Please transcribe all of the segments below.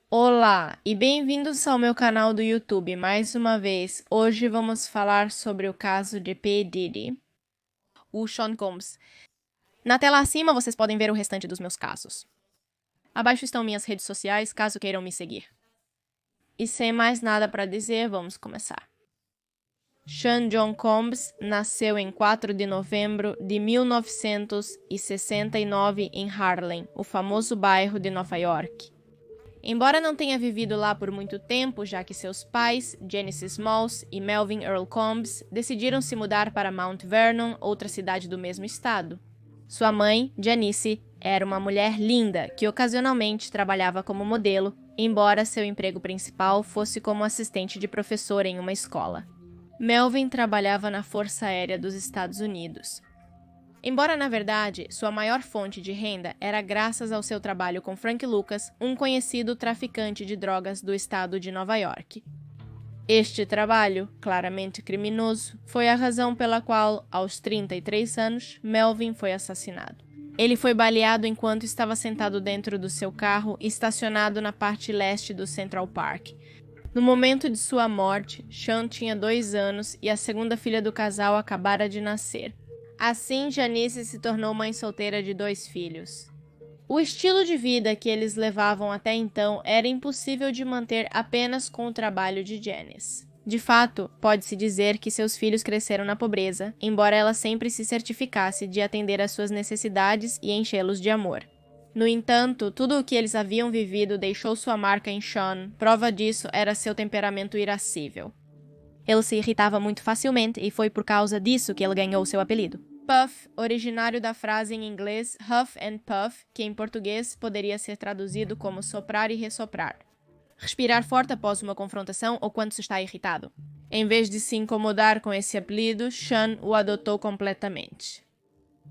Olá e bem-vindos ao meu canal do YouTube mais uma vez. Hoje vamos falar sobre o caso de P. Diddy, o Sean Combs. Na tela acima vocês podem ver o restante dos meus casos. Abaixo estão minhas redes sociais, caso queiram me seguir. E sem mais nada para dizer, vamos começar. Sean John Combs nasceu em 4 de novembro de 1969 em Harlem, o famoso bairro de Nova York. Embora não tenha vivido lá por muito tempo, já que seus pais, Genesis Smalls e Melvin Earl Combs, decidiram se mudar para Mount Vernon, outra cidade do mesmo estado. Sua mãe, Janice, era uma mulher linda que ocasionalmente trabalhava como modelo, embora seu emprego principal fosse como assistente de professor em uma escola. Melvin trabalhava na Força Aérea dos Estados Unidos. Embora, na verdade, sua maior fonte de renda era graças ao seu trabalho com Frank Lucas, um conhecido traficante de drogas do estado de Nova York. Este trabalho, claramente criminoso, foi a razão pela qual, aos 33 anos, Melvin foi assassinado. Ele foi baleado enquanto estava sentado dentro do seu carro, estacionado na parte leste do Central Park. No momento de sua morte, Sean tinha 2 anos e a segunda filha do casal acabara de nascer. Assim, Janice se tornou mãe solteira de 2 filhos. O estilo de vida que eles levavam até então era impossível de manter apenas com o trabalho de Janice. De fato, pode-se dizer que seus filhos cresceram na pobreza, embora ela sempre se certificasse de atender às suas necessidades e enchê-los de amor. No entanto, tudo o que eles haviam vivido deixou sua marca em Sean, prova disso era seu temperamento irascível. Ele se irritava muito facilmente e foi por causa disso que ele ganhou seu apelido. Puff, originário da frase em inglês huff and puff, que em português poderia ser traduzido como soprar e ressoprar. Respirar forte após uma confrontação ou quando se está irritado. Em vez de se incomodar com esse apelido, Sean o adotou completamente.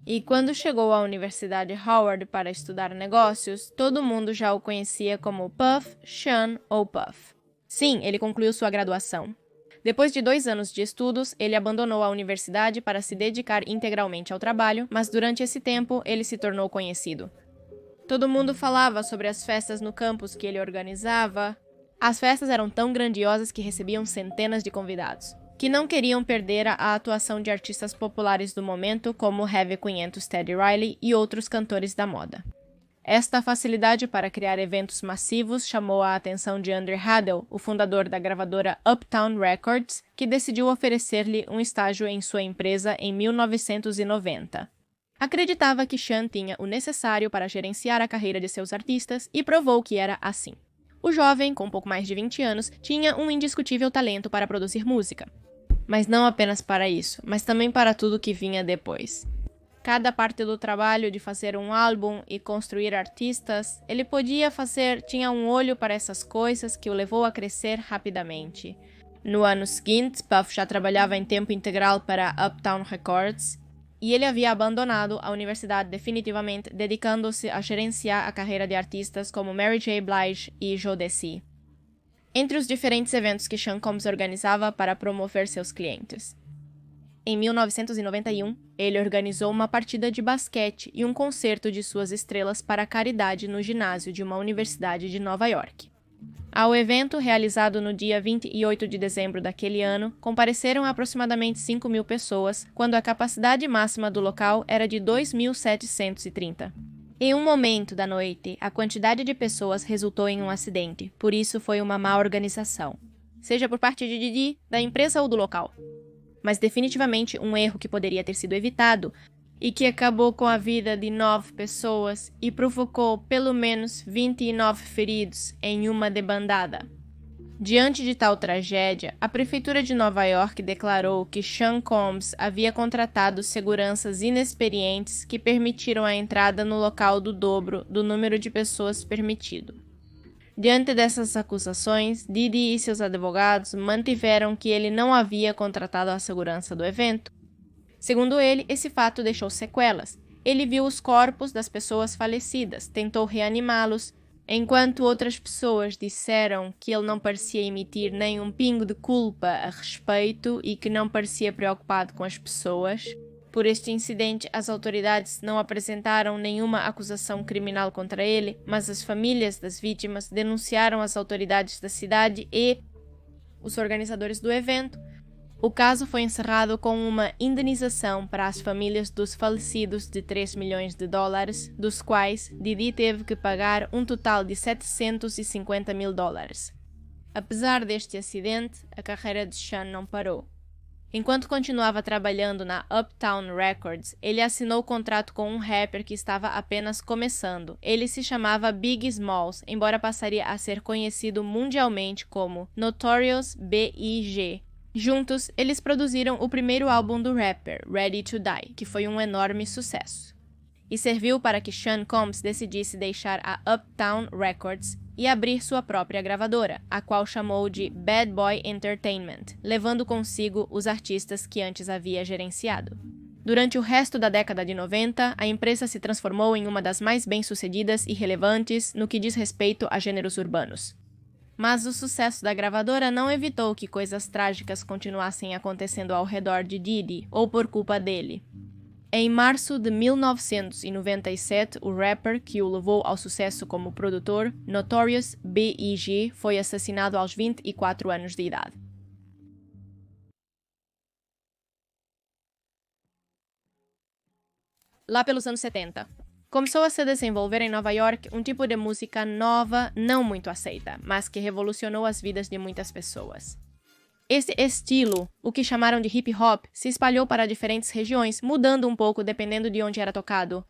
E quando chegou à Universidade Howard para estudar negócios, todo mundo já o conhecia como Puff, Sean ou Puff. Sim, ele concluiu sua graduação. Depois de 2 anos de estudos, ele abandonou a universidade para se dedicar integralmente ao trabalho, mas durante esse tempo ele se tornou conhecido. Todo mundo falava sobre as festas no campus que ele organizava. As festas eram tão grandiosas que recebiam centenas de convidados, que não queriam perder a atuação de artistas populares do momento como Heavy 500 Teddy Riley e outros cantores da moda. Esta facilidade para criar eventos massivos chamou a atenção de Andre Haddell, o fundador da gravadora Uptown Records, que decidiu oferecer-lhe um estágio em sua empresa em 1990. Acreditava que Sean tinha o necessário para gerenciar a carreira de seus artistas e provou que era assim. O jovem, com pouco mais de 20 anos, tinha um indiscutível talento para produzir música. Mas não apenas para isso, mas também para tudo que vinha depois. Cada parte do trabalho de fazer um álbum e construir artistas, ele podia fazer, tinha um olho para essas coisas que o levou a crescer rapidamente. No ano seguinte, Puff já trabalhava em tempo integral para Uptown Records e ele havia abandonado a universidade definitivamente, dedicando-se a gerenciar a carreira de artistas como Mary J. Blige e Jodeci. Entre os diferentes eventos que Sean Combs organizava para promover seus clientes. Em 1991, ele organizou uma partida de basquete e um concerto de suas estrelas para a caridade no ginásio de uma universidade de Nova York. Ao evento, realizado no dia 28 de dezembro daquele ano, compareceram aproximadamente 5.000 pessoas, quando a capacidade máxima do local era de 2.730. Em um momento da noite, a quantidade de pessoas resultou em um acidente, por isso foi uma má organização, seja por parte de Diddy, da empresa ou do local. Mas definitivamente um erro que poderia ter sido evitado e que acabou com a vida de 9 pessoas e provocou pelo menos 29 feridos em uma debandada. Diante de tal tragédia, a Prefeitura de Nova York declarou que Sean Combs havia contratado seguranças inexperientes que permitiram a entrada no local do dobro do número de pessoas permitido. Diante dessas acusações, Diddy e seus advogados mantiveram que ele não havia contratado a segurança do evento. Segundo ele, esse fato deixou sequelas. Ele viu os corpos das pessoas falecidas, tentou reanimá-los, enquanto outras pessoas disseram que ele não parecia emitir nenhum pingo de culpa a respeito e que não parecia preocupado com as pessoas. Por este incidente, as autoridades não apresentaram nenhuma acusação criminal contra ele, mas as famílias das vítimas denunciaram as autoridades da cidade e os organizadores do evento. O caso foi encerrado com uma indenização para as famílias dos falecidos de $3 milhões, dos quais Diddy teve que pagar um total de $750 mil. Apesar deste acidente, a carreira de Sean não parou. Enquanto continuava trabalhando na Uptown Records, ele assinou contrato com um rapper que estava apenas começando. Ele se chamava Biggie Smalls, embora passaria a ser conhecido mundialmente como Notorious B.I.G. Juntos, eles produziram o primeiro álbum do rapper, Ready to Die, que foi um enorme sucesso. E serviu para que Sean Combs decidisse deixar a Uptown Records e abrir sua própria gravadora, a qual chamou de Bad Boy Entertainment, levando consigo os artistas que antes havia gerenciado. Durante o resto da década de 90, a empresa se transformou em uma das mais bem-sucedidas e relevantes no que diz respeito a gêneros urbanos. Mas o sucesso da gravadora não evitou que coisas trágicas continuassem acontecendo ao redor de Diddy, ou por culpa dele. Em março de 1997, o rapper que o levou ao sucesso como produtor, Notorious B.I.G., foi assassinado aos 24 anos de idade. Lá pelos anos 70. Começou a se desenvolver em Nova York um tipo de música nova, não muito aceita, mas que revolucionou as vidas de muitas pessoas. Este estilo, o que chamaram de hip hop, se espalhou para diferentes regiões, mudando um pouco dependendo de onde era tocado.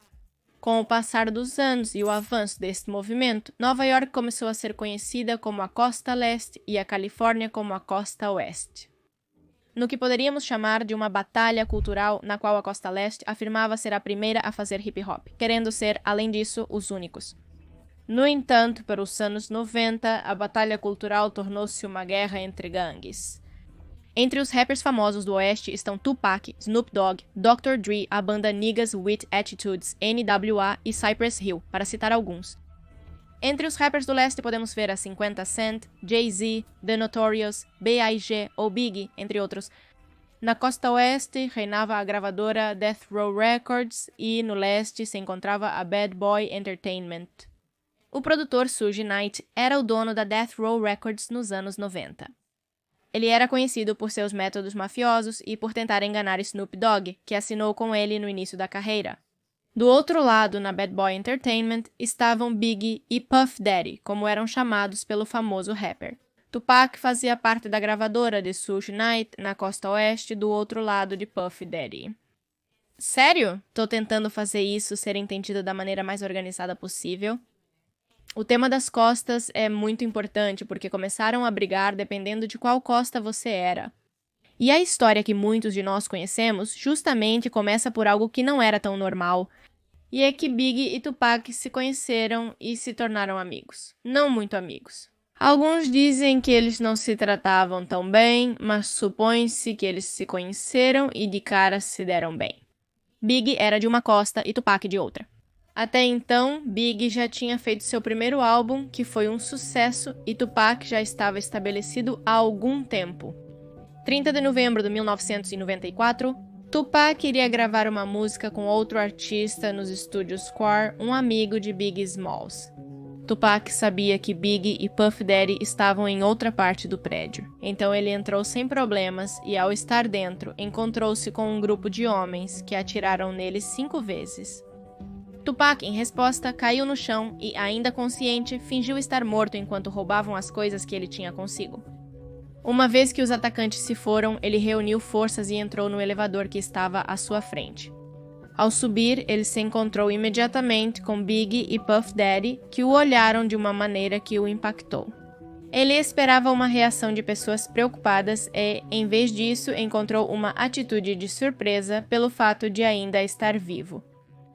Com o passar dos anos e o avanço deste movimento, Nova York começou a ser conhecida como a Costa Leste e a Califórnia como a Costa Oeste. No que poderíamos chamar de uma batalha cultural na qual a Costa Leste afirmava ser a primeira a fazer hip hop, querendo ser, além disso, os únicos. No entanto, para os anos 90, a batalha cultural tornou-se uma guerra entre gangues. Entre os rappers famosos do Oeste estão Tupac, Snoop Dogg, Dr. Dre, a banda Niggas with Attitudes, NWA e Cypress Hill, para citar alguns. Entre os rappers do Leste podemos ver a 50 Cent, Jay-Z, The Notorious, B.I.G. ou Biggie, entre outros. Na costa oeste reinava a gravadora Death Row Records e no leste se encontrava a Bad Boy Entertainment. O produtor Suge Knight era o dono da Death Row Records nos anos 90. Ele era conhecido por seus métodos mafiosos e por tentar enganar Snoop Dogg, que assinou com ele no início da carreira. Do outro lado, na Bad Boy Entertainment, estavam Biggie e Puff Daddy, como eram chamados pelo famoso rapper. Tupac fazia parte da gravadora de Suge Knight na costa oeste, do outro lado de Puff Daddy. Sério? Tô tentando fazer isso ser entendido da maneira mais organizada possível. O tema das costas é muito importante porque começaram a brigar dependendo de qual costa você era. E a história que muitos de nós conhecemos justamente começa por algo que não era tão normal, e é que Biggie e Tupac se conheceram e se tornaram amigos. Não muito amigos. Alguns dizem que eles não se tratavam tão bem, mas supõe-se que eles se conheceram e de cara se deram bem. Biggie era de uma costa e Tupac de outra. Até então, Biggie já tinha feito seu primeiro álbum, que foi um sucesso, e Tupac já estava estabelecido há algum tempo. 30 de novembro de 1994, Tupac iria gravar uma música com outro artista nos estúdios Square, um amigo de Biggie Smalls. Tupac sabia que Biggie e Puff Daddy estavam em outra parte do prédio, então ele entrou sem problemas e, ao estar dentro, encontrou-se com um grupo de homens que atiraram nele 5 vezes. Tupac, em resposta, caiu no chão e, ainda consciente, fingiu estar morto enquanto roubavam as coisas que ele tinha consigo. Uma vez que os atacantes se foram, ele reuniu forças e entrou no elevador que estava à sua frente. Ao subir, ele se encontrou imediatamente com Biggie e Puff Daddy, que o olharam de uma maneira que o impactou. Ele esperava uma reação de pessoas preocupadas e, em vez disso, encontrou uma atitude de surpresa pelo fato de ainda estar vivo.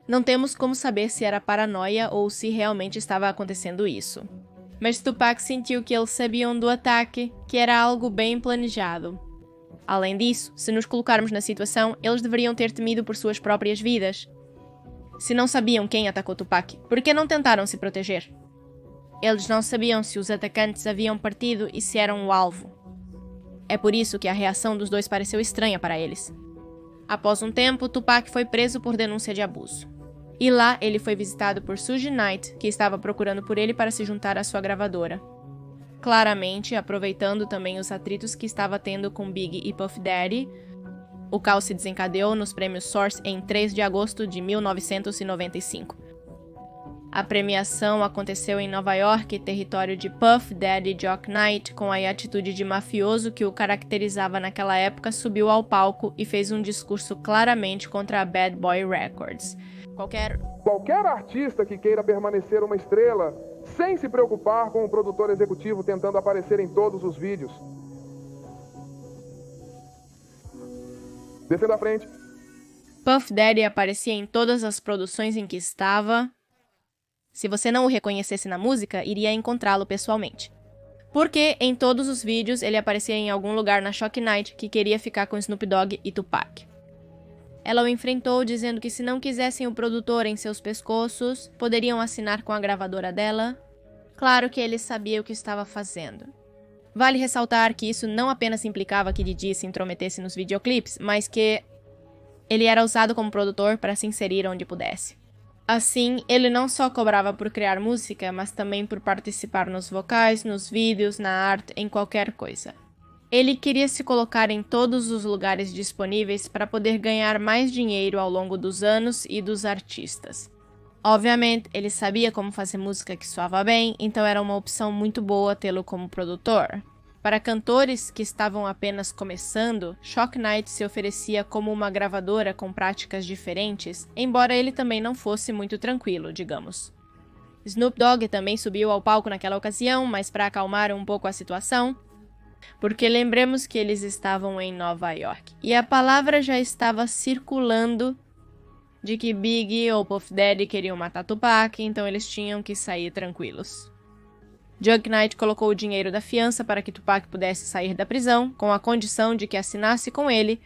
Não temos como saber se era paranoia ou se realmente estava acontecendo isso. Mas Tupac sentiu que eles sabiam do ataque, que era algo bem planejado. Além disso, se nos colocarmos na situação, eles deveriam ter temido por suas próprias vidas. Se não sabiam quem atacou Tupac, por que não tentaram se proteger? Eles não sabiam se os atacantes haviam partido e se eram o alvo. É por isso que a reação dos dois pareceu estranha para eles. Após um tempo, Tupac foi preso por denúncia de abuso. E lá ele foi visitado por Suge Knight, que estava procurando por ele para se juntar à sua gravadora. Claramente, aproveitando também os atritos que estava tendo com Biggie e Puff Daddy, o caos se desencadeou nos prêmios Source em 3 de agosto de 1995. A premiação aconteceu em Nova York, território de Puff Daddy Jock Knight, com a atitude de mafioso que o caracterizava naquela época, subiu ao palco e fez um discurso claramente contra a Bad Boy Records. Qualquer artista que queira permanecer uma estrela, sem se preocupar com o produtor executivo tentando aparecer em todos os vídeos. Descendo à frente. Puff Daddy aparecia em todas as produções em que estava. Se você não o reconhecesse na música, iria encontrá-lo pessoalmente. Porque em todos os vídeos ele aparecia em algum lugar na Shock Night que queria ficar com Snoop Dogg e Tupac. Ela o enfrentou dizendo que se não quisessem o produtor em seus pescoços, poderiam assinar com a gravadora dela. Claro que ele sabia o que estava fazendo. Vale ressaltar que isso não apenas implicava que Diddy se intrometesse nos videoclipes, mas que ele era usado como produtor para se inserir onde pudesse. Assim, ele não só cobrava por criar música, mas também por participar nos vocais, nos vídeos, na arte, em qualquer coisa. Ele queria se colocar em todos os lugares disponíveis para poder ganhar mais dinheiro ao longo dos anos e dos artistas. Obviamente, ele sabia como fazer música que soava bem, então era uma opção muito boa tê-lo como produtor. Para cantores que estavam apenas começando, Shock Knight se oferecia como uma gravadora com práticas diferentes, embora ele também não fosse muito tranquilo, digamos. Snoop Dogg também subiu ao palco naquela ocasião, mas para acalmar um pouco a situação, porque lembremos que eles estavam em Nova York, e a palavra já estava circulando de que Biggie ou Puff Daddy queriam matar Tupac, então eles tinham que sair tranquilos. Jug Knight colocou o dinheiro da fiança para que Tupac pudesse sair da prisão, com a condição de que assinasse com ele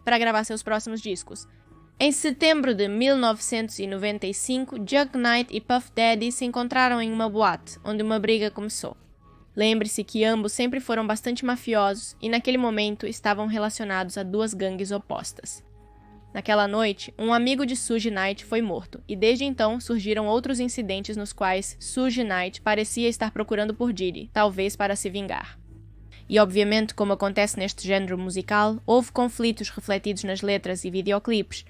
para gravar seus próximos discos. Em setembro de 1995, Jug Knight e Puff Daddy se encontraram em uma boate, onde uma briga começou. Lembre-se que ambos sempre foram bastante mafiosos e naquele momento estavam relacionados a duas gangues opostas. Naquela noite, um amigo de Suge Knight foi morto, e desde então surgiram outros incidentes nos quais Suge Knight parecia estar procurando por Diddy, talvez para se vingar. E obviamente, como acontece neste género musical, houve conflitos refletidos nas letras e videoclipes.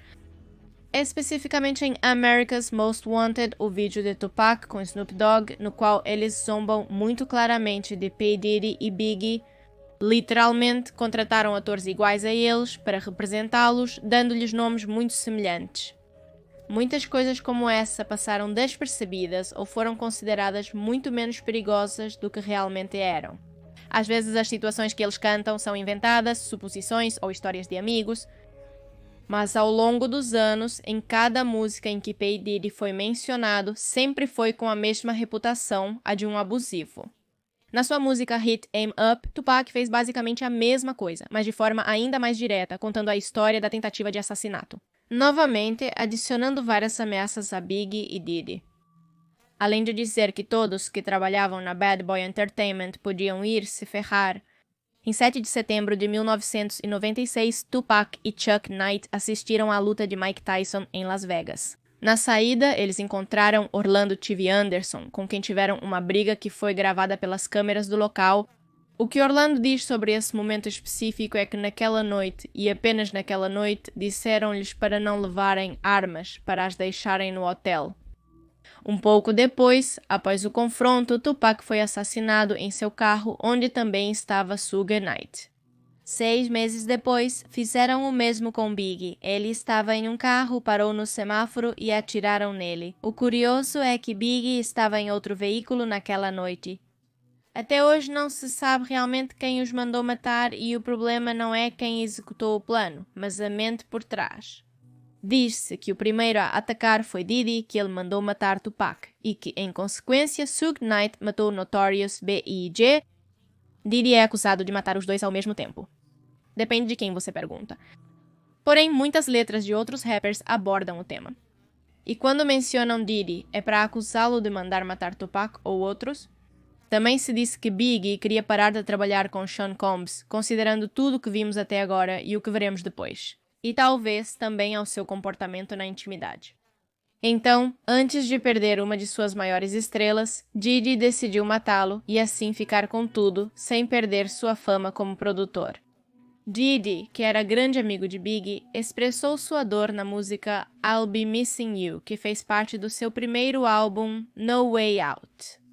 Especificamente em America's Most Wanted, o vídeo de Tupac com Snoop Dogg, no qual eles zombam muito claramente de P. Diddy e Biggie. Literalmente, contrataram atores iguais a eles para representá-los, dando-lhes nomes muito semelhantes. Muitas coisas como essa passaram despercebidas ou foram consideradas muito menos perigosas do que realmente eram. Às vezes as situações que eles cantam são inventadas, suposições ou histórias de amigos, mas ao longo dos anos, em cada música em que P. Diddy foi mencionado, sempre foi com a mesma reputação, a de um abusivo. Na sua música Hit 'Em Up, Tupac fez basicamente a mesma coisa, mas de forma ainda mais direta, contando a história da tentativa de assassinato. Novamente, adicionando várias ameaças a Biggie e Diddy. Além de dizer que todos que trabalhavam na Bad Boy Entertainment podiam ir se ferrar, em 7 de setembro de 1996, Tupac e Chuck Knight assistiram à luta de Mike Tyson em Las Vegas. Na saída, eles encontraram Orlando T.V. Anderson, com quem tiveram uma briga que foi gravada pelas câmeras do local. O que Orlando diz sobre esse momento específico é que naquela noite, e apenas naquela noite, disseram-lhes para não levarem armas, para as deixarem no hotel. Um pouco depois, após o confronto, Tupac foi assassinado em seu carro, onde também estava Suge Knight. 6 meses depois, fizeram o mesmo com Biggie. Ele estava em um carro, parou no semáforo e atiraram nele. O curioso é que Biggie estava em outro veículo naquela noite. Até hoje não se sabe realmente quem os mandou matar e o problema não é quem executou o plano, mas a mente por trás. Diz-se que o primeiro a atacar foi Diddy, que ele mandou matar Tupac, e que, em consequência, Suge Knight matou Notorious B.I.G. Diddy é acusado de matar os dois ao mesmo tempo. Depende de quem você pergunta. Porém, muitas letras de outros rappers abordam o tema. E quando mencionam Diddy, é para acusá-lo de mandar matar Tupac ou outros? Também se disse que Biggie queria parar de trabalhar com Sean Combs, considerando tudo o que vimos até agora e o que veremos depois. e talvez também ao seu comportamento na intimidade. Então, antes de perder uma de suas maiores estrelas, Diddy decidiu matá-lo e assim ficar com tudo, sem perder sua fama como produtor. Diddy, que era grande amigo de Biggie, expressou sua dor na música I'll Be Missing You, que fez parte do seu primeiro álbum No Way Out.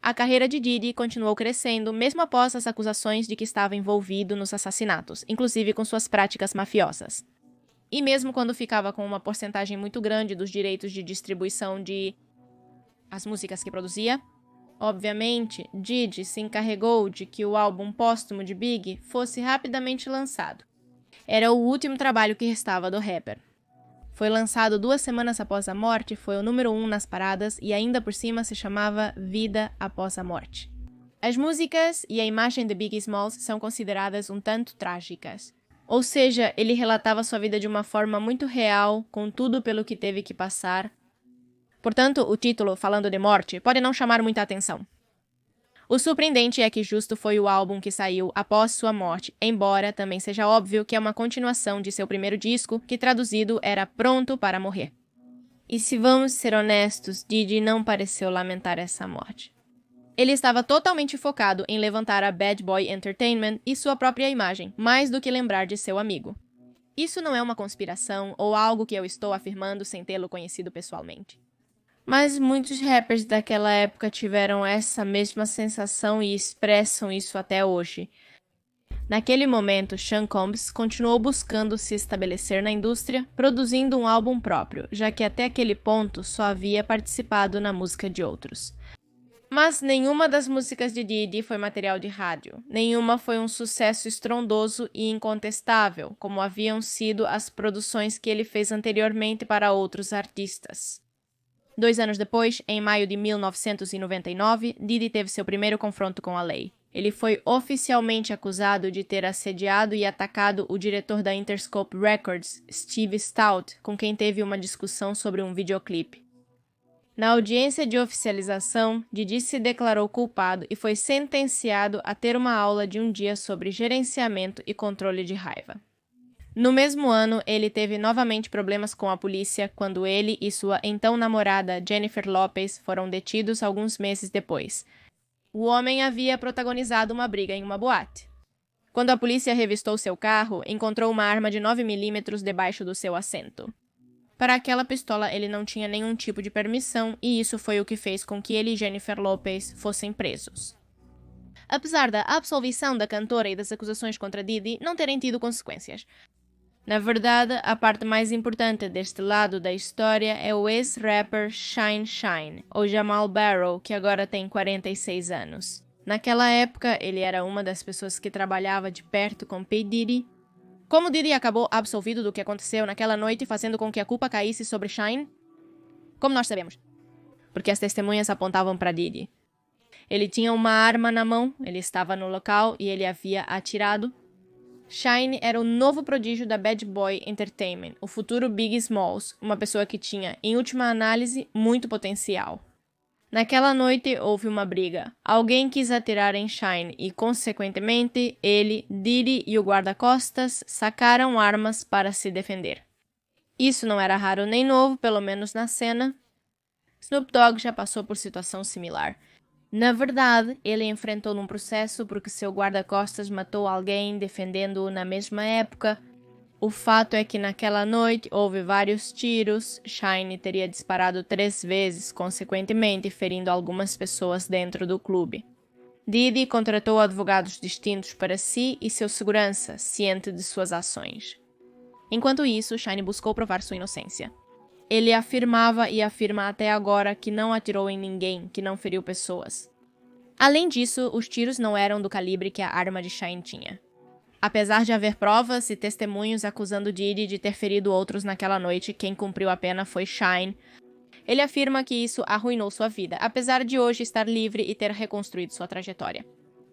A carreira de Diddy continuou crescendo mesmo após as acusações de que estava envolvido nos assassinatos, inclusive com suas práticas mafiosas. E mesmo quando ficava com uma porcentagem muito grande dos direitos de distribuição de as músicas que produzia, obviamente, Diddy se encarregou de que o álbum póstumo de Biggie fosse rapidamente lançado. Era o último trabalho que restava do rapper. Foi lançado 2 semanas após a morte, foi o número 1 nas paradas e ainda por cima se chamava Vida Após a Morte. As músicas e a imagem de Biggie Smalls são consideradas um tanto trágicas. Ou seja, ele relatava sua vida de uma forma muito real, com tudo pelo que teve que passar. Portanto, o título, falando de morte, pode não chamar muita atenção. O surpreendente é que justo foi o álbum que saiu após sua morte, embora também seja óbvio que é uma continuação de seu primeiro disco, que traduzido era Pronto para Morrer. E se vamos ser honestos, Diddy não pareceu lamentar essa morte. Ele estava totalmente focado em levantar a Bad Boy Entertainment e sua própria imagem, mais do que lembrar de seu amigo. Isso não é uma conspiração ou algo que eu estou afirmando sem tê-lo conhecido pessoalmente. Mas muitos rappers daquela época tiveram essa mesma sensação e expressam isso até hoje. Naquele momento, Sean Combs continuou buscando se estabelecer na indústria, produzindo um álbum próprio, já que até aquele ponto só havia participado na música de outros. Mas nenhuma das músicas de Diddy foi material de rádio. Nenhuma foi um sucesso estrondoso e incontestável, como haviam sido as produções que ele fez anteriormente para outros artistas. 2 anos depois, em maio de 1999, Diddy teve seu primeiro confronto com a lei. Ele foi oficialmente acusado de ter assediado e atacado o diretor da Interscope Records, Steve Stout, com quem teve uma discussão sobre um videoclipe. Na audiência de oficialização, Diddy se declarou culpado e foi sentenciado a ter uma aula de um dia sobre gerenciamento e controle de raiva. No mesmo ano, ele teve novamente problemas com a polícia quando ele e sua então namorada Jennifer Lopez foram detidos alguns meses depois. O homem havia protagonizado uma briga em uma boate. Quando a polícia revistou seu carro, encontrou uma arma de 9mm debaixo do seu assento. Para aquela pistola, ele não tinha nenhum tipo de permissão e isso foi o que fez com que ele e Jennifer Lopez fossem presos. Apesar da absolvição da cantora e das acusações contra Diddy não terem tido consequências. Na verdade, a parte mais importante deste lado da história é o ex-rapper Shyne Shyne, ou Jamal Barrow, que agora tem 46 anos. Naquela época, ele era uma das pessoas que trabalhava de perto com P. Diddy. Como Diddy acabou absolvido do que aconteceu naquela noite, fazendo com que a culpa caísse sobre Shyne? Como nós sabemos? Porque as testemunhas apontavam para Diddy. Ele tinha uma arma na mão, ele estava no local e ele havia atirado. Shyne era o novo prodígio da Bad Boy Entertainment, o futuro Biggie Smalls, uma pessoa que tinha, em última análise, muito potencial. Naquela noite houve uma briga. Alguém quis atirar em Shyne e, consequentemente, ele, Diddy e o guarda-costas sacaram armas para se defender. Isso não era raro nem novo, pelo menos na cena. Snoop Dogg já passou por situação similar. Na verdade, ele enfrentou num processo porque seu guarda-costas matou alguém defendendo-o na mesma época. O fato é que naquela noite houve vários tiros, Shyne teria disparado 3 vezes, consequentemente ferindo algumas pessoas dentro do clube. Diddy contratou advogados distintos para si e seu segurança, ciente de suas ações. Enquanto isso, Shyne buscou provar sua inocência. Ele afirmava e afirma até agora que não atirou em ninguém, que não feriu pessoas. Além disso, os tiros não eram do calibre que a arma de Shyne tinha. Apesar de haver provas e testemunhos acusando Diddy de ter ferido outros naquela noite, quem cumpriu a pena foi Shyne. Ele afirma que isso arruinou sua vida, apesar de hoje estar livre e ter reconstruído sua trajetória.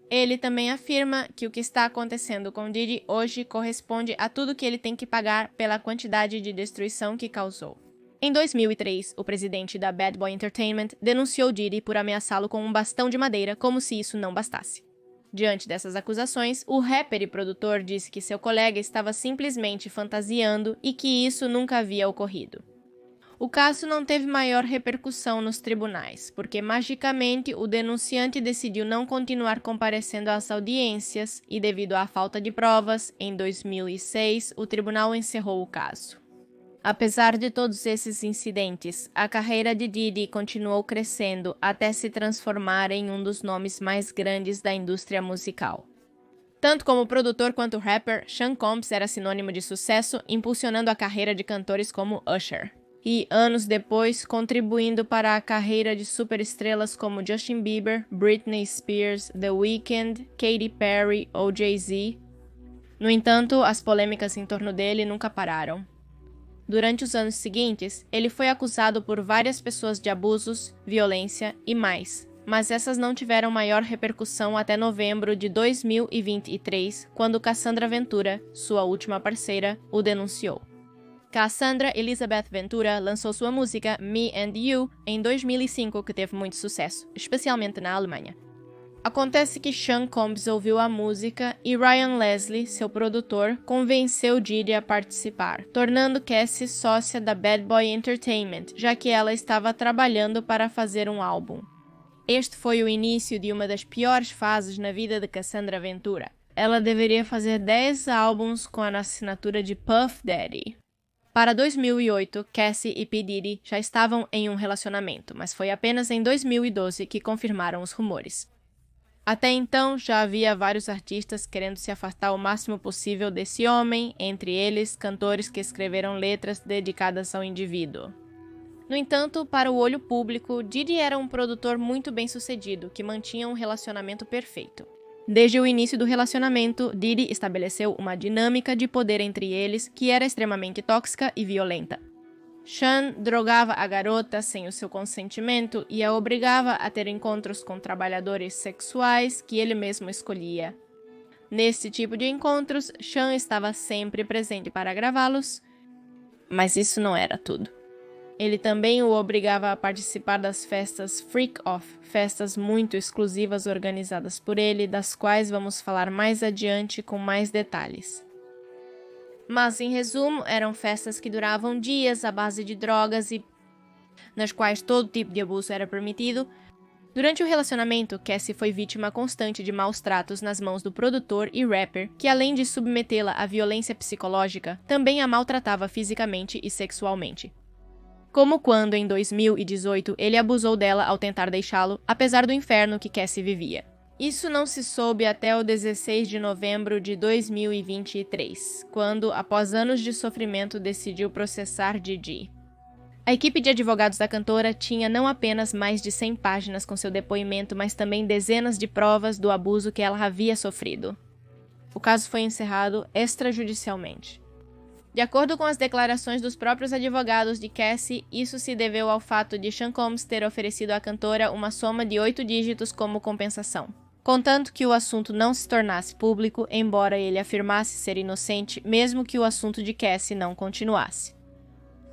Ele também afirma que o que está acontecendo com Diddy hoje corresponde a tudo que ele tem que pagar pela quantidade de destruição que causou. Em 2003, o presidente da Bad Boy Entertainment denunciou Diddy por ameaçá-lo com um bastão de madeira, como se isso não bastasse. Diante dessas acusações, o rapper e produtor disse que seu colega estava simplesmente fantasiando e que isso nunca havia ocorrido. O caso não teve maior repercussão nos tribunais, porque magicamente o denunciante decidiu não continuar comparecendo às audiências e, devido à falta de provas, em 2006 o tribunal encerrou o caso. Apesar de todos esses incidentes, a carreira de Diddy continuou crescendo até se transformar em um dos nomes mais grandes da indústria musical. Tanto como produtor quanto rapper, Sean Combs era sinônimo de sucesso, impulsionando a carreira de cantores como Usher. E, anos depois, contribuindo para a carreira de superestrelas como Justin Bieber, Britney Spears, The Weeknd, Katy Perry ou Jay-Z. No entanto, as polêmicas em torno dele nunca pararam. Durante os anos seguintes, ele foi acusado por várias pessoas de abusos, violência e mais, mas essas não tiveram maior repercussão até novembro de 2023, quando Cassandra Ventura, sua última parceira, o denunciou. Cassandra Elizabeth Ventura lançou sua música Me and You em 2005, que teve muito sucesso, especialmente na Alemanha. Acontece que Sean Combs ouviu a música e Ryan Leslie, seu produtor, convenceu Diddy a participar, tornando Cassie sócia da Bad Boy Entertainment, já que ela estava trabalhando para fazer um álbum. Este foi o início de uma das piores fases na vida de Cassandra Ventura. Ela deveria fazer 10 álbuns com a assinatura de Puff Daddy. Para 2008, Cassie e P. Diddy já estavam em um relacionamento, mas foi apenas em 2012 que confirmaram os rumores. Até então, já havia vários artistas querendo se afastar o máximo possível desse homem, entre eles cantores que escreveram letras dedicadas ao indivíduo. No entanto, para o olho público, Diddy era um produtor muito bem-sucedido, que mantinha um relacionamento perfeito. Desde o início do relacionamento, Diddy estabeleceu uma dinâmica de poder entre eles que era extremamente tóxica e violenta. Sean drogava a garota sem o seu consentimento e a obrigava a ter encontros com trabalhadores sexuais que ele mesmo escolhia. Nesse tipo de encontros, Sean estava sempre presente para gravá-los, mas isso não era tudo. Ele também o obrigava a participar das festas Freak Off, festas muito exclusivas organizadas por ele, das quais vamos falar mais adiante com mais detalhes. Mas, em resumo, eram festas que duravam dias à base de drogas e nas quais todo tipo de abuso era permitido. Durante o relacionamento, Cassie foi vítima constante de maus tratos nas mãos do produtor e rapper, que além de submetê-la à violência psicológica, também a maltratava fisicamente e sexualmente. Como quando, em 2018, ele abusou dela ao tentar deixá-lo, apesar do inferno que Cassie vivia. Isso não se soube até o 16 de novembro de 2023, quando, após anos de sofrimento, decidiu processar Diddy. A equipe de advogados da cantora tinha não apenas mais de 100 páginas com seu depoimento, mas também dezenas de provas do abuso que ela havia sofrido. O caso foi encerrado extrajudicialmente. De acordo com as declarações dos próprios advogados de Cassie, isso se deveu ao fato de Sean Combs ter oferecido à cantora uma soma de 8 dígitos como compensação. Contanto que o assunto não se tornasse público, embora ele afirmasse ser inocente, mesmo que o assunto de Cassie não continuasse.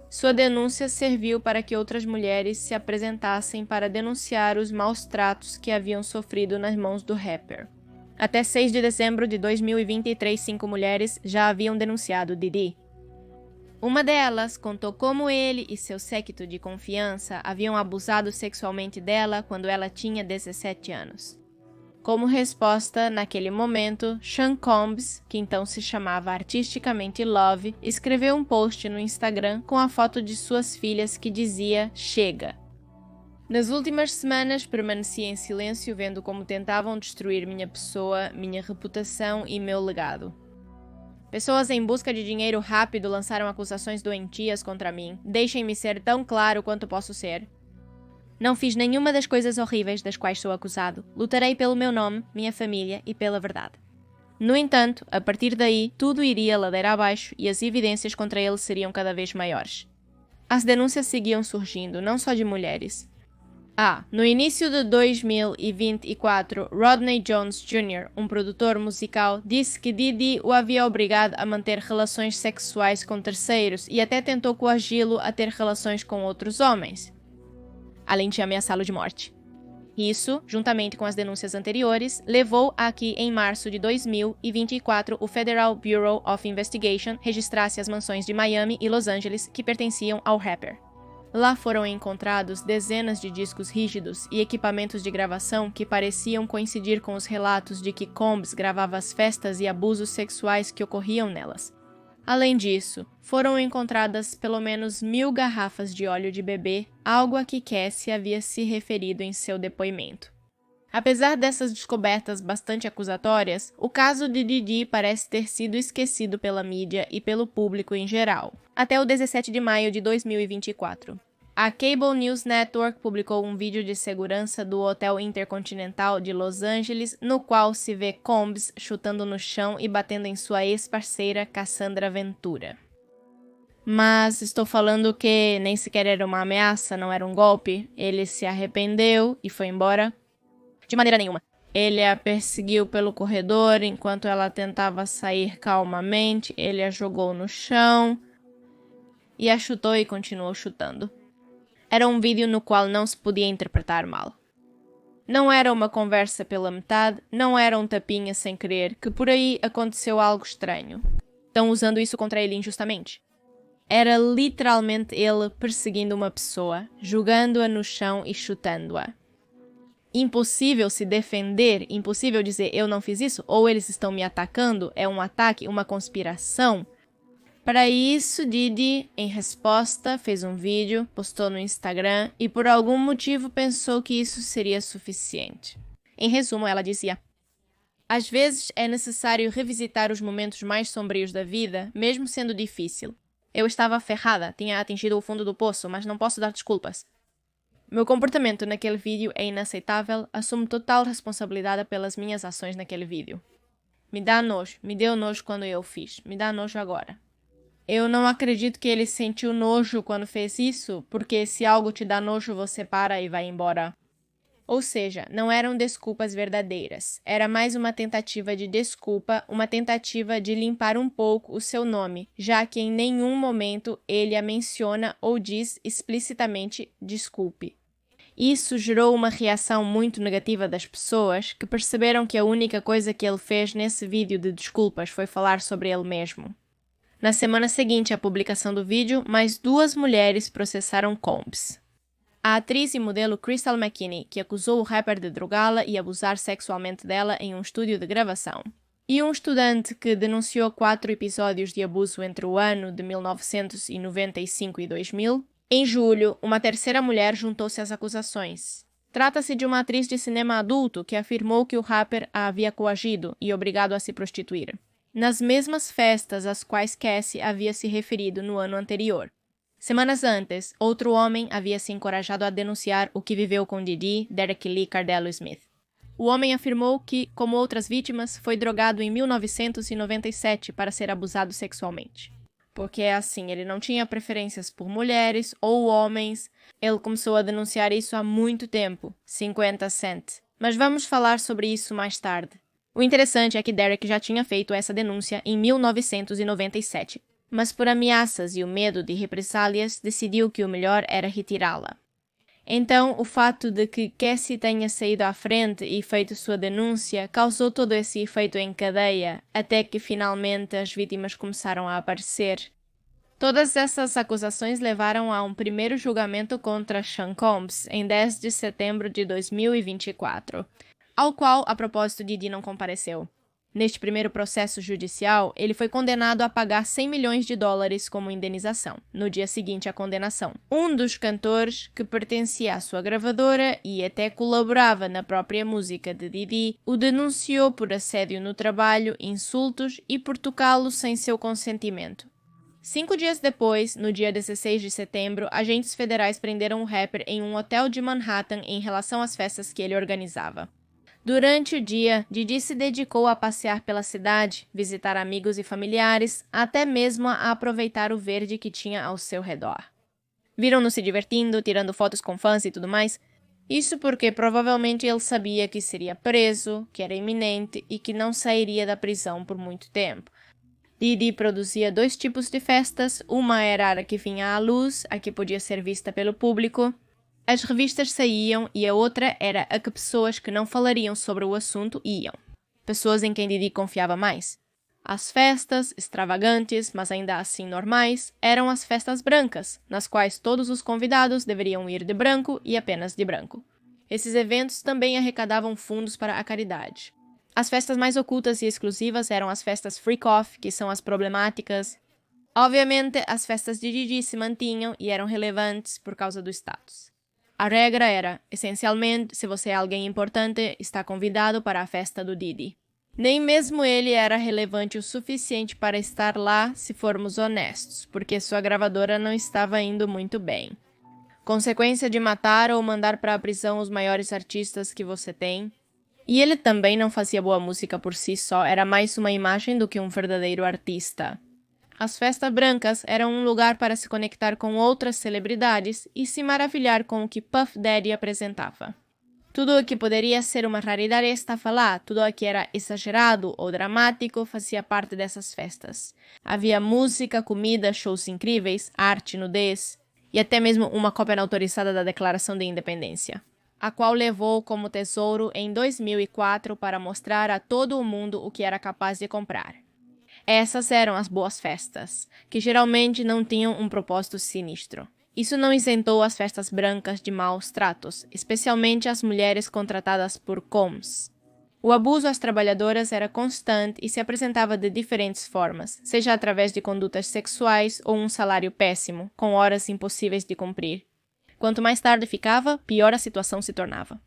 Sua denúncia serviu para que outras mulheres se apresentassem para denunciar os maus tratos que haviam sofrido nas mãos do rapper. Até 6 de dezembro de 2023, 5 mulheres já haviam denunciado Diddy. Uma delas contou como ele e seu séquito de confiança haviam abusado sexualmente dela quando ela tinha 17 anos. Como resposta, naquele momento, Sean Combs, que então se chamava artisticamente Love, escreveu um post no Instagram com a foto de suas filhas que dizia "Chega". Nas últimas semanas, permaneci em silêncio vendo como tentavam destruir minha pessoa, minha reputação e meu legado. Pessoas em busca de dinheiro rápido lançaram acusações doentias contra mim. Deixem-me ser tão claro quanto posso ser. Não fiz nenhuma das coisas horríveis das quais sou acusado. Lutarei pelo meu nome, minha família e pela verdade. No entanto, a partir daí, tudo iria ladeira abaixo e as evidências contra ele seriam cada vez maiores. As denúncias seguiam surgindo, não só de mulheres. No início de 2024, Rodney Jones Jr., um produtor musical, disse que Diddy o havia obrigado a manter relações sexuais com terceiros e até tentou coagi-lo a ter relações com outros homens, além de ameaçá-lo de morte. Isso, juntamente com as denúncias anteriores, levou a que, em março de 2024, o Federal Bureau of Investigation registrasse as mansões de Miami e Los Angeles que pertenciam ao rapper. Lá foram encontrados dezenas de discos rígidos e equipamentos de gravação que pareciam coincidir com os relatos de que Combs gravava as festas e abusos sexuais que ocorriam nelas. Além disso, foram encontradas pelo menos 1.000 garrafas de óleo de bebê, algo a que Cassie havia se referido em seu depoimento. Apesar dessas descobertas bastante acusatórias, o caso de Didi parece ter sido esquecido pela mídia e pelo público em geral, até o 17 de maio de 2024. A Cable News Network publicou um vídeo de segurança do Hotel Intercontinental de Los Angeles, no qual se vê Combs chutando no chão e batendo em sua ex-parceira Cassandra Ventura. Mas estou falando que nem sequer era uma ameaça, não era um golpe. Ele se arrependeu e foi embora. De maneira nenhuma. Ele a perseguiu pelo corredor enquanto ela tentava sair calmamente. Ele a jogou no chão e a chutou e continuou chutando. Era um vídeo no qual não se podia interpretar mal. Não era uma conversa pela metade, não era um tapinha sem querer, que por aí aconteceu algo estranho. Estão usando isso contra ele injustamente. Era literalmente ele perseguindo uma pessoa, jogando-a no chão e chutando-a. Impossível se defender, impossível dizer eu não fiz isso, ou eles estão me atacando, é um ataque, uma conspiração. Para isso, Didi, em resposta, fez um vídeo, postou no Instagram e por algum motivo pensou que isso seria suficiente. Em resumo, ela dizia: às vezes é necessário revisitar os momentos mais sombrios da vida, mesmo sendo difícil. Eu estava ferrada, tinha atingido o fundo do poço, mas não posso dar desculpas. Meu comportamento naquele vídeo é inaceitável, assumo total responsabilidade pelas minhas ações naquele vídeo. Me dá nojo, me deu nojo quando eu fiz, me dá nojo agora. Eu não acredito que ele sentiu nojo quando fez isso, porque se algo te dá nojo, você para e vai embora. Ou seja, não eram desculpas verdadeiras. Era mais uma tentativa de desculpa, uma tentativa de limpar um pouco o seu nome, já que em nenhum momento ele a menciona ou diz explicitamente desculpe. Isso gerou uma reação muito negativa das pessoas, que perceberam que a única coisa que ele fez nesse vídeo de desculpas foi falar sobre ele mesmo. Na semana seguinte à publicação do vídeo, mais 2 mulheres processaram Combs. A atriz e modelo Crystal McKinney, que acusou o rapper de drogá-la e abusar sexualmente dela em um estúdio de gravação. E um estudante que denunciou 4 episódios de abuso entre o ano de 1995 e 2000. Em julho, uma terceira mulher juntou-se às acusações. Trata-se de uma atriz de cinema adulto que afirmou que o rapper a havia coagido e obrigado a se prostituir, nas mesmas festas às quais Cassie havia se referido no ano anterior. Semanas antes, outro homem havia se encorajado a denunciar o que viveu com Didi, Derek Lee Cardello Smith. O homem afirmou que, como outras vítimas, foi drogado em 1997 para ser abusado sexualmente. Porque assim, ele não tinha preferências por mulheres ou homens. Ele começou a denunciar isso há muito tempo, 50 Cent. Mas vamos falar sobre isso mais tarde. O interessante é que Derek já tinha feito essa denúncia em 1997, mas por ameaças e o medo de represálias, decidiu que o melhor era retirá-la. Então, o fato de que Cassie tenha saído à frente e feito sua denúncia causou todo esse efeito em cadeia, até que finalmente as vítimas começaram a aparecer. Todas essas acusações levaram a um primeiro julgamento contra Sean Combs, em 10 de setembro de 2024. Ao qual, a propósito, Didi não compareceu. Neste primeiro processo judicial, ele foi condenado a pagar $100 milhões como indenização, no dia seguinte à condenação. Um dos cantores, que pertencia à sua gravadora e até colaborava na própria música de Didi, o denunciou por assédio no trabalho, insultos e por tocá-lo sem seu consentimento. 5 dias depois, no dia 16 de setembro, agentes federais prenderam o rapper em um hotel de Manhattan em relação às festas que ele organizava. Durante o dia, Didi se dedicou a passear pela cidade, visitar amigos e familiares, até mesmo a aproveitar o verde que tinha ao seu redor. Viram-no se divertindo, tirando fotos com fãs e tudo mais? Isso porque provavelmente ele sabia que seria preso, que era iminente e que não sairia da prisão por muito tempo. Didi produzia 2 tipos de festas, uma era a que vinha à luz, a que podia ser vista pelo público, As revistas saíam e a outra era a que pessoas que não falariam sobre o assunto iam. Pessoas em quem Didi confiava mais. As festas, extravagantes, mas ainda assim normais, eram as festas brancas, nas quais todos os convidados deveriam ir de branco e apenas de branco. Esses eventos também arrecadavam fundos para a caridade. As festas mais ocultas e exclusivas eram as festas freak-off, que são as problemáticas. Obviamente, as festas de Didi se mantinham e eram relevantes por causa do status. A regra era, essencialmente, se você é alguém importante, está convidado para a festa do Didi. Nem mesmo ele era relevante o suficiente para estar lá, se formos honestos, porque sua gravadora não estava indo muito bem. Consequência de matar ou mandar para a prisão os maiores artistas que você tem. E ele também não fazia boa música por si só, era mais uma imagem do que um verdadeiro artista. As festas brancas eram um lugar para se conectar com outras celebridades e se maravilhar com o que Puff Daddy apresentava. Tudo o que poderia ser uma raridade estava lá, tudo o que era exagerado ou dramático fazia parte dessas festas. Havia música, comida, shows incríveis, arte, nudez e até mesmo uma cópia autorizada da Declaração de Independência, a qual levou como tesouro em 2004 para mostrar a todo o mundo o que era capaz de comprar. Essas eram as boas festas, que geralmente não tinham um propósito sinistro. Isso não isentou as festas brancas de maus tratos, especialmente as mulheres contratadas por coms. O abuso às trabalhadoras era constante e se apresentava de diferentes formas, seja através de condutas sexuais ou um salário péssimo, com horas impossíveis de cumprir. Quanto mais tarde ficava, pior a situação se tornava.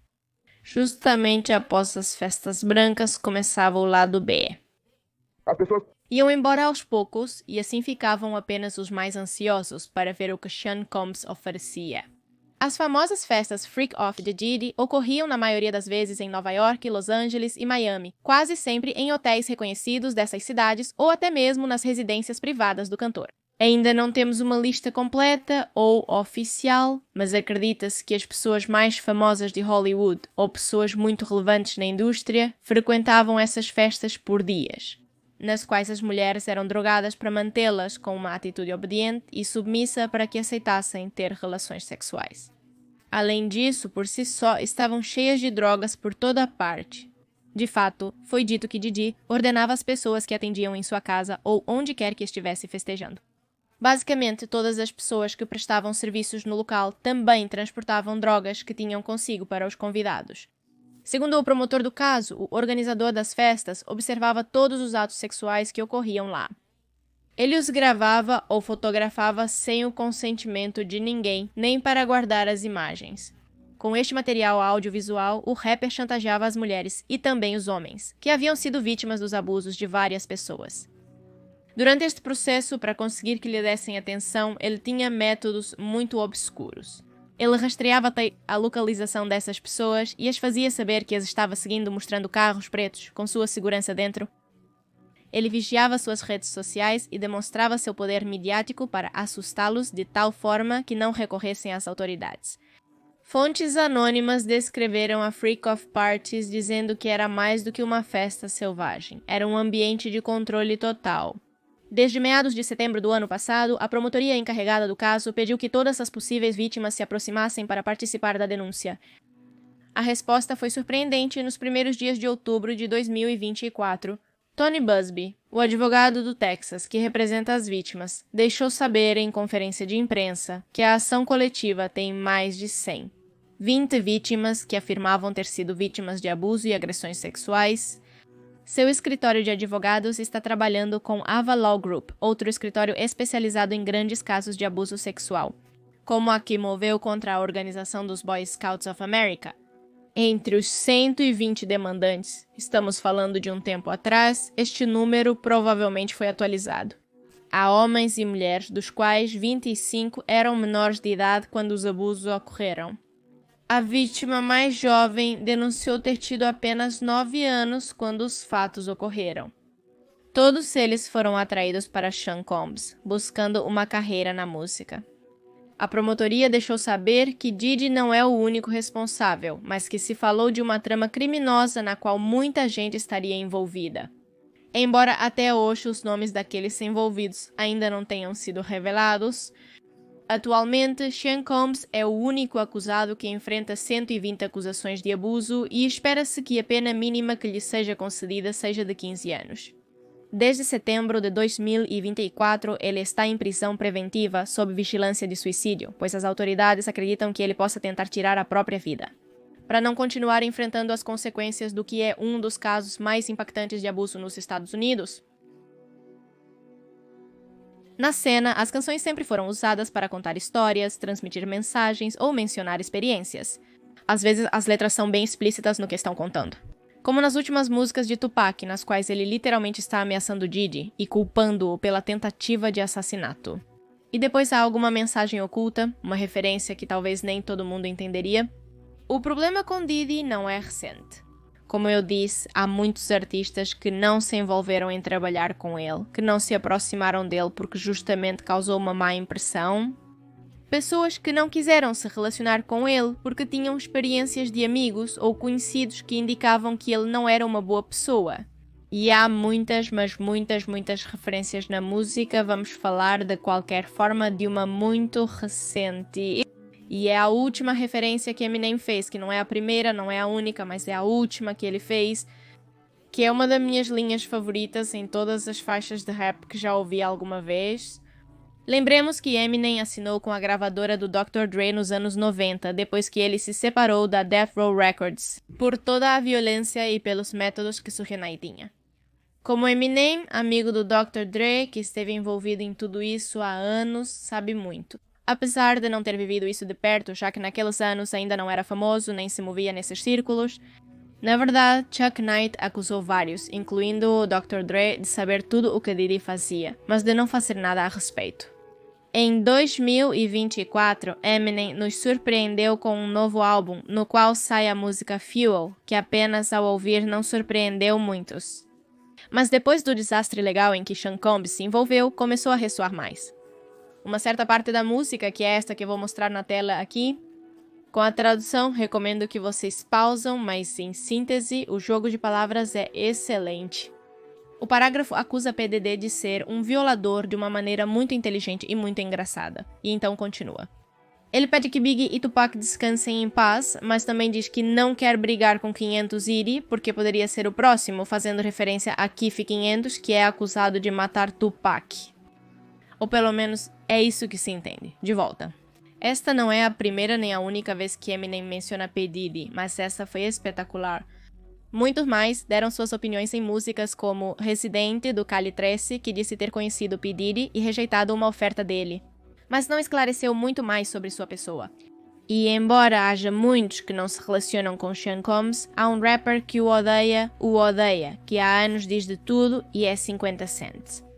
Justamente após as festas brancas começava o lado B. As pessoas Iam embora aos poucos e assim ficavam apenas os mais ansiosos para ver o que Sean Combs oferecia. As famosas festas freak-off de Diddy ocorriam na maioria das vezes em Nova York, Los Angeles e Miami, quase sempre em hotéis reconhecidos dessas cidades ou até mesmo nas residências privadas do cantor. Ainda não temos uma lista completa ou oficial, mas acredita-se que as pessoas mais famosas de Hollywood ou pessoas muito relevantes na indústria frequentavam essas festas por dias, nas quais as mulheres eram drogadas para mantê-las com uma atitude obediente e submissa para que aceitassem ter relações sexuais. Além disso, por si só, estavam cheias de drogas por toda a parte. De fato, foi dito que Didi ordenava as pessoas que atendiam em sua casa ou onde quer que estivesse festejando. Basicamente, todas as pessoas que prestavam serviços no local também transportavam drogas que tinham consigo para os convidados. Segundo o promotor do caso, o organizador das festas observava todos os atos sexuais que ocorriam lá. Ele os gravava ou fotografava sem o consentimento de ninguém, nem para guardar as imagens. Com este material audiovisual, o rapper chantageava as mulheres e também os homens, que haviam sido vítimas dos abusos de várias pessoas. Durante este processo, para conseguir que lhe dessem atenção, ele tinha métodos muito obscuros. Ele rastreava a localização dessas pessoas e as fazia saber que as estava seguindo mostrando carros pretos com sua segurança dentro. Ele vigiava suas redes sociais e demonstrava seu poder midiático para assustá-los de tal forma que não recorressem às autoridades. Fontes anônimas descreveram a Freak-Off Parties dizendo que era mais do que uma festa selvagem. Era um ambiente de controle total. Desde meados de setembro do ano passado, a promotoria encarregada do caso pediu que todas as possíveis vítimas se aproximassem para participar da denúncia. A resposta foi surpreendente nos primeiros dias de outubro de 2024. Tony Buzbee, o advogado do Texas que representa as vítimas, deixou saber em conferência de imprensa que a ação coletiva tem mais de 100. 20 vítimas que afirmavam ter sido vítimas de abuso e agressões sexuais. Seu escritório de advogados está trabalhando com Ava Law Group, outro escritório especializado em grandes casos de abuso sexual, como a que moveu contra a organização dos Boy Scouts of America. Entre os 120 demandantes, estamos falando de um tempo atrás, este número provavelmente foi atualizado. Há homens e mulheres, dos quais 25 eram menores de idade quando os abusos ocorreram. A vítima mais jovem denunciou ter tido apenas 9 anos quando os fatos ocorreram. Todos eles foram atraídos para Sean Combs, buscando uma carreira na música. A promotoria deixou saber que Diddy não é o único responsável, mas que se falou de uma trama criminosa na qual muita gente estaria envolvida. Embora até hoje os nomes daqueles envolvidos ainda não tenham sido revelados, Atualmente, Sean Combs é o único acusado que enfrenta 120 acusações de abuso e espera-se que a pena mínima que lhe seja concedida seja de 15 anos. Desde setembro de 2024, ele está em prisão preventiva sob vigilância de suicídio, pois as autoridades acreditam que ele possa tentar tirar a própria vida, para não continuar enfrentando as consequências do que é um dos casos mais impactantes de abuso nos Estados Unidos. Na cena, as canções sempre foram usadas para contar histórias, transmitir mensagens ou mencionar experiências. Às vezes, as letras são bem explícitas no que estão contando. Como nas últimas músicas de Tupac, nas quais ele literalmente está ameaçando Diddy e culpando-o pela tentativa de assassinato. E depois há alguma mensagem oculta, uma referência que talvez nem todo mundo entenderia. O problema com Diddy não é recente. Como eu disse, há muitos artistas que não se envolveram em trabalhar com ele, que não se aproximaram dele porque justamente causou uma má impressão. Pessoas que não quiseram se relacionar com ele porque tinham experiências de amigos ou conhecidos que indicavam que ele não era uma boa pessoa. E há muitas, mas muitas referências na música. Vamos falar de qualquer forma de uma muito recente. E é a última referência que Eminem fez, que não é a primeira, não é a única, mas é a última que ele fez, que é uma das minhas linhas favoritas em todas as faixas de rap que já ouvi alguma vez. Lembremos que Eminem assinou com a gravadora do Dr. Dre nos anos 90, depois que ele se separou da Death Row Records, por toda a violência e pelos métodos que Suge-Knight tinha. Como Eminem, amigo do Dr. Dre, que esteve envolvido em tudo isso há anos, sabe muito. Apesar de não ter vivido isso de perto, já que naqueles anos ainda não era famoso nem se movia nesses círculos, na verdade, Chuck Knight acusou vários, incluindo o Dr. Dre, de saber tudo o que Diddy fazia, mas de não fazer nada a respeito. Em 2024, Eminem nos surpreendeu com um novo álbum, no qual sai a música Fuel, que apenas ao ouvir não surpreendeu muitos. Mas depois do desastre legal em que Sean Combs se envolveu, começou a ressoar mais. Uma certa parte da música, que é esta que eu vou mostrar na tela aqui, com a tradução, recomendo que vocês pausam, mas em síntese, o jogo de palavras é excelente. O parágrafo acusa PDD de ser um violador de uma maneira muito inteligente e muito engraçada, e então continua. Ele pede que Biggie e Tupac descansem em paz, mas também diz que não quer brigar com 500 Iri, porque poderia ser o próximo, fazendo referência a Keefe 500, que é acusado de matar Tupac. Ou pelo menos é isso que se entende. De volta. Esta não é a primeira nem a única vez que Eminem menciona P. Diddy, mas essa foi espetacular. Muitos mais deram suas opiniões em músicas como Residente, do Cali 13, que disse ter conhecido P. Diddy e rejeitado uma oferta dele, mas não esclareceu muito mais sobre sua pessoa. E embora haja muitos que não se relacionam com Sean Combs, há um rapper que o odeia, que há anos diz de tudo e é 50 Cent.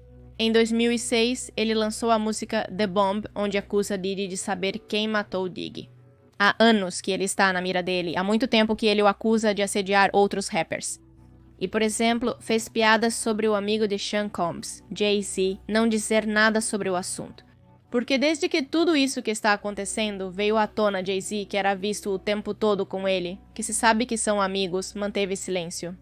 Em 2006, ele lançou a música The Bomb, onde acusa Diddy de saber quem matou Diggy. Há anos que ele está na mira dele, há muito tempo que ele o acusa de assediar outros rappers. E, por exemplo, fez piadas sobre o amigo de Sean Combs, Jay-Z, não dizer nada sobre o assunto. Porque desde que tudo isso que está acontecendo veio à tona, Jay-Z, que era visto o tempo todo com ele, que se sabe que são amigos, manteve silêncio.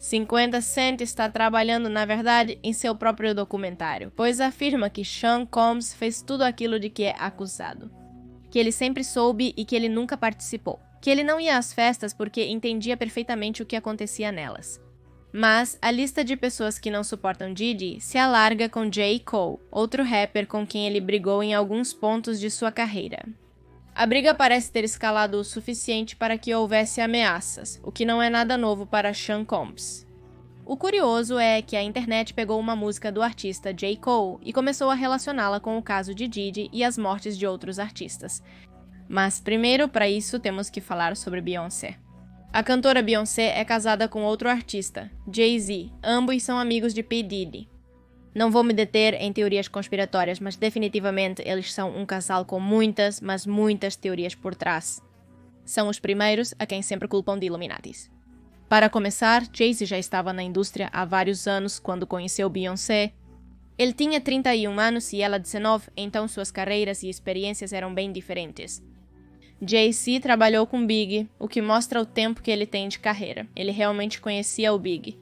50 Cent está trabalhando, na verdade, em seu próprio documentário, pois afirma que Sean Combs fez tudo aquilo de que é acusado. Que ele sempre soube e que ele nunca participou. Que ele não ia às festas porque entendia perfeitamente o que acontecia nelas. Mas a lista de pessoas que não suportam Diddy se alarga com J. Cole, outro rapper com quem ele brigou em alguns pontos de sua carreira. A briga parece ter escalado o suficiente para que houvesse ameaças, o que não é nada novo para Sean Combs. O curioso é que a internet pegou uma música do artista J. Cole e começou a relacioná-la com o caso de Diddy e as mortes de outros artistas. Mas primeiro, para isso, temos que falar sobre Beyoncé. A cantora Beyoncé é casada com outro artista, Jay-Z, ambos são amigos de P. Diddy. Não vou me deter em teorias conspiratórias, mas definitivamente eles são um casal com muitas, mas muitas teorias por trás. São os primeiros a quem sempre culpam de Illuminatis. Para começar, Jay-Z já estava na indústria há vários anos quando conheceu Beyoncé. Ele tinha 31 anos e ela 19, então suas carreiras e experiências eram bem diferentes. Jay-Z trabalhou com Biggie, o que mostra o tempo que ele tem de carreira. Ele realmente conhecia o Biggie.